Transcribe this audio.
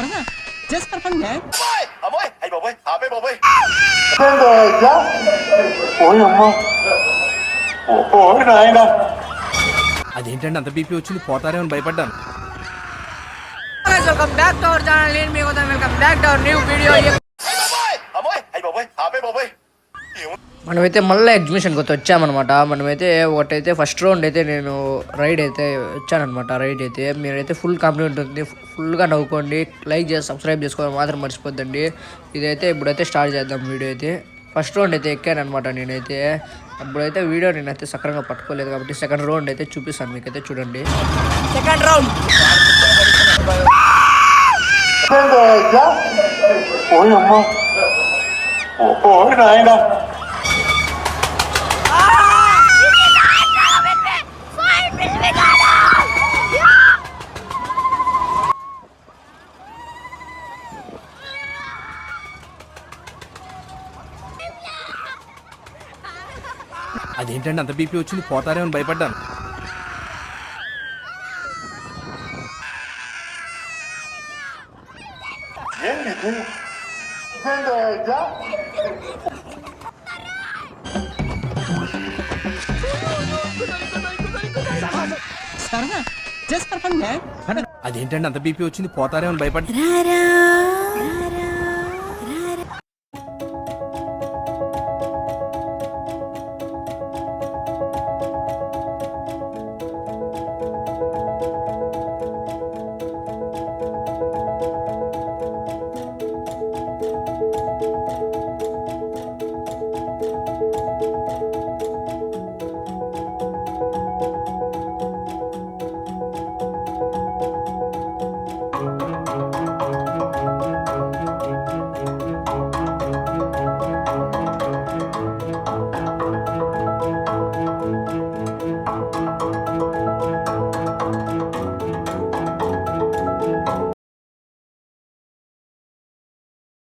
సరదా just for fun man. అమ్మోయ్ అయ్య బాబోయ్ ఆపే బాబోయ్. అదేంటండి అంత బీపీ వచ్చింది, పోతారేమో అని భయపడ్డాను. Welcome back to our channel. నేను మీ కోసం welcome back to our new video. అమ్మోయ్ అయ్య బాబోయ్ ఆపే బాబోయ్. మనమైతే మళ్ళీ ఎగ్జిబిషన్కి వచ్చామన్నమాట. మనమైతే ఒకటైతే ఫస్ట్ రౌండ్ అయితే నేను రైడ్ అయితే వచ్చానమాట. రైడ్ అయితే మీరైతే ఫుల్ కంప్లీట్ ఉంటుంది, ఫుల్గా నవ్వుకోండి, లైక్ చేసి సబ్స్క్రైబ్ చేసుకోవడం మాత్రం మర్చిపోద్దండి. ఇదైతే ఇప్పుడైతే స్టార్ట్ చేద్దాం వీడియో అయితే. ఫస్ట్ రౌండ్ అయితే ఎక్కానమాట నేనైతే. అప్పుడైతే వీడియో నేనైతే సక్రంగా పట్టుకోలేదు కాబట్టి సెకండ్ రౌండ్ అయితే చూపిస్తాను మీకైతే చూడండి. సెకండ్ రౌండ్ అదేంటండి అంత బీపీ వచ్చింది, పోతారేమో అని భయపడ్డాను. సరదా జస్ట్ ఫర్ ఫన్ మ్యాన్. అదేంటండి అంత బీపీ వచ్చింది, పోతారేమో అని భయపడ్డాను. రారా